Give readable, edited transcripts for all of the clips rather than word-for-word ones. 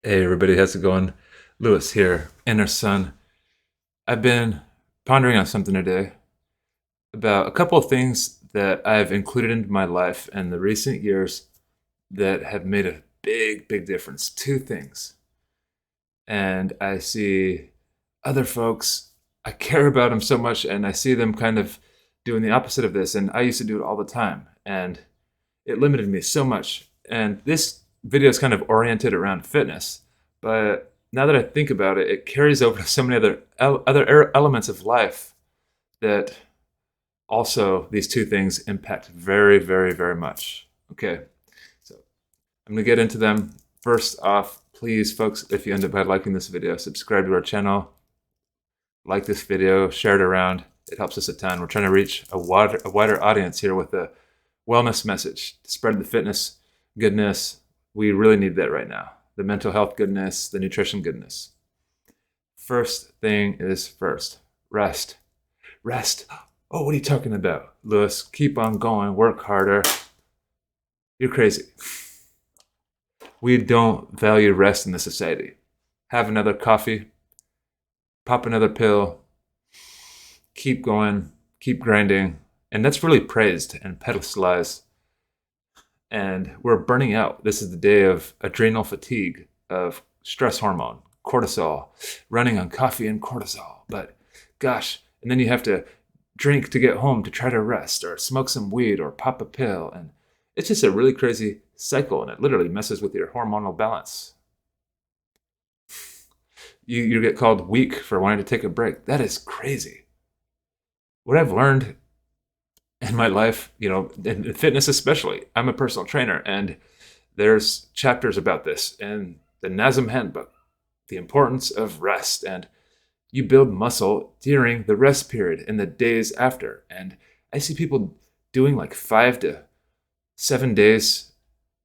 Hey everybody, how's it going? Lewis here, inner son. I've been pondering on something today about a couple of things that I've included into my life in the recent years that have made a big difference. Two things. And I see other folks, I care about them so much, and I see them kind of doing the opposite of this. And I used to do it all the time, and it limited me so much. And this video is kind of oriented around fitness, but now that I think about it, it carries over to so many other elements of life that also these two things impact very much. Okay, so I'm gonna get into them. First off, please, folks, if you end up by liking this video, subscribe to our channel, like this video, share it around. It helps us a ton. We're trying to reach a wider audience here with a wellness message to spread the fitness goodness. We really need that right now. The mental health goodness, the nutrition goodness. First thing is first. Rest. Rest. Oh, what are you talking about, Lewis? Keep on going. Work harder. You're crazy. We don't value rest in this society. Have another coffee. Pop another pill. Keep going. Keep grinding. And that's really praised and pedestalized. And we're burning out. This is the day of adrenal fatigue, of stress hormone, cortisol, running on coffee and cortisol. But gosh, and then you have to drink to get home to try to rest, or smoke some weed, or pop a pill. And it's just a really crazy cycle, and it literally messes with your hormonal balance. You get called weak for wanting to take a break. That is crazy. What I've learned in my life, in fitness especially, I'm a personal trainer, and there's chapters about this in the NASM handbook, the importance of rest. And you build muscle during the rest period in the days after. And I see people doing like 5 to 7 days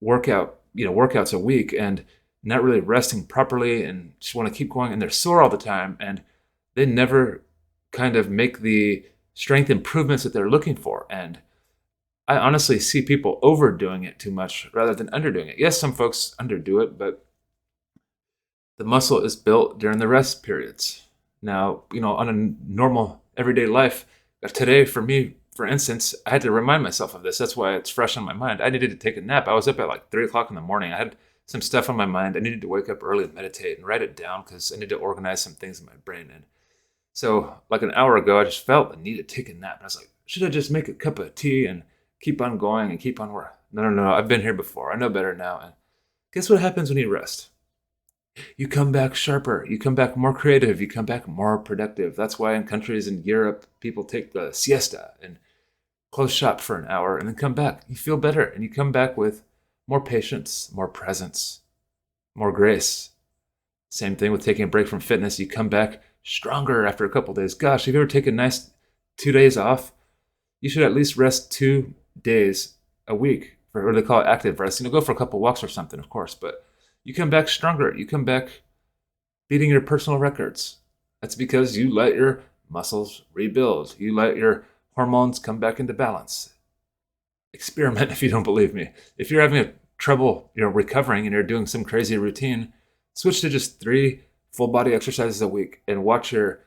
workouts a week, and not really resting properly, and just want to keep going, and they're sore all the time, and they never kind of make the strength improvements that they're looking for. And I honestly see people overdoing it too much rather than underdoing it. Yes, some folks underdo it, but the muscle is built during the rest periods. Now, on a normal everyday life, today for me, for instance, I had to remind myself of this. That's why it's fresh on my mind. I needed to take a nap. I was up at like 3 o'clock in the morning. I had some stuff on my mind. I needed to wake up early and meditate and write it down because I need to organize some things in my brain. And so like an hour ago, I just felt the need to take a nap. And I was like, should I just make a cup of tea and keep on going and keep on working? No. I've been here before. I know better now. And guess what happens when you rest? You come back sharper. You come back more creative. You come back more productive. That's why in countries in Europe, people take the siesta and close shop for an hour and then come back. You feel better, and you come back with more patience, more presence, more grace. Same thing with taking a break from fitness. You come back stronger after a couple days. Gosh, if you ever take a nice 2 days off, you should at least rest 2 days a week, for what they call it active rest. Go for a couple walks or something, of course, but you come back stronger. You come back beating your personal records. That's because you let your muscles rebuild. You let your hormones come back into balance. Experiment if you don't believe me. If you're having trouble, recovering, and you're doing some crazy routine, switch to just 3 full body exercises a week and watch your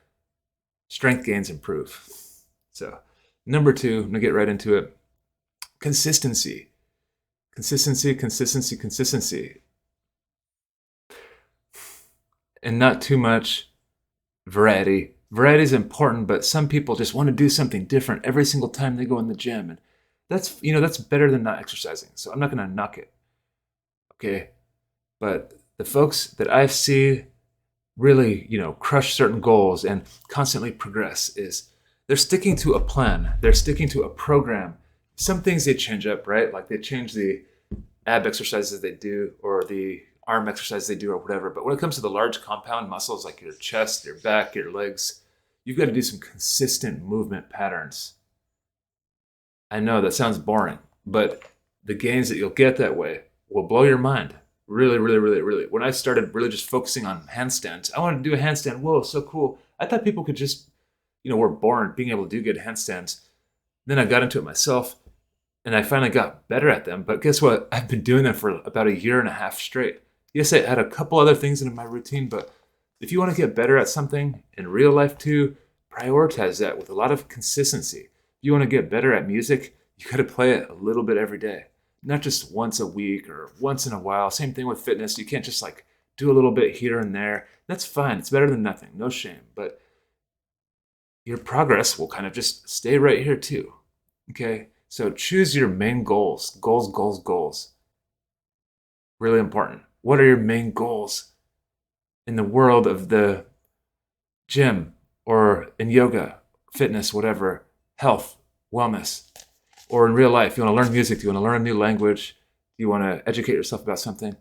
strength gains improve. So, number 2, I'm gonna get right into it. Consistency. Consistency. And not too much variety. Variety is important, but some people just want to do something different every single time they go in the gym. And that's better than not exercising. So I'm not going to knock it. Okay. But the folks that I see really, crush certain goals and constantly progress is they're sticking to a plan. They're sticking to a program. Some things they change up, right? Like they change the ab exercises they do, or the arm exercises they do, or whatever. But when it comes to the large compound muscles like your chest, your back, your legs, you've got to do some consistent movement patterns. I know that sounds boring, but the gains that you'll get that way will blow your mind. Really. When I started really just focusing on handstands, I wanted to do a handstand. Whoa, so cool. I thought people could just, were born being able to do good handstands. Then I got into it myself, and I finally got better at them. But guess what? I've been doing them for about a year and a half straight. Yes, I add a couple other things into my routine, but if you want to get better at something in real life too, prioritize that with a lot of consistency. If you want to get better at music, you got to play it a little bit every day, not just once a week or once in a while. Same thing with fitness. You can't just like do a little bit here and there. That's fine. It's better than nothing. No shame. But your progress will kind of just stay right here too. Okay? So choose your main goals. Goals, goals, goals. Really important. What are your main goals in the world of the gym or in yoga, fitness, whatever, health, wellness, or in real life? You want to learn music? Do you want to learn a new language? Do you want to educate yourself about something?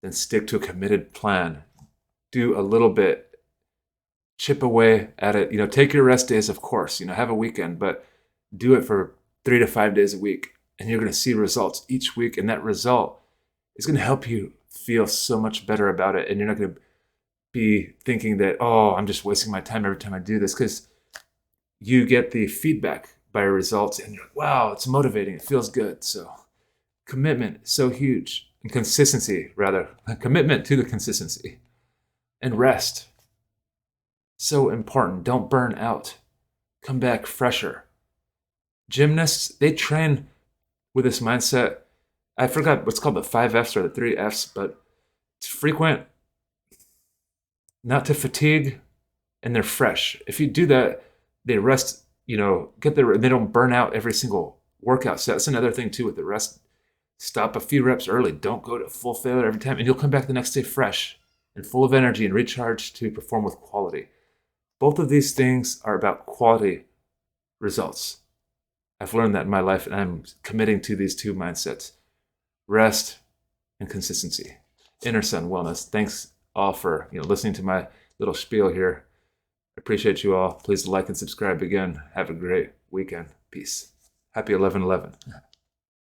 Then stick to a committed plan. Do a little bit, chip away at it. Take your rest days, of course. Have a weekend, but do it for 3 to 5 days a week, and you're going to see results each week. And that result is going to help you feel so much better about it. And you're not going to be thinking that, oh, I'm just wasting my time every time I do this, because you get the feedback by your results and you're like, wow, it's motivating. It feels good. So commitment is so huge, and consistency, rather, commitment to the consistency, and rest. So important. Don't burn out. Come back fresher. Gymnasts, they train with this mindset. I forgot what's called the 5 F's or the 3 F's, but it's frequent, not to fatigue, and they're fresh. If you do that, they rest, they don't burn out every single workout. So that's another thing too with the rest. Stop a few reps early. Don't go to full failure every time, and you'll come back the next day fresh and full of energy and recharged to perform with quality. Both of these things are about quality results. I've learned that in my life, and I'm committing to these two mindsets: rest and consistency. Inner Sun Wellness. Thanks all for listening to my little spiel here. I appreciate you all. Please like and subscribe again. Have a great weekend. Peace. Happy 11/11.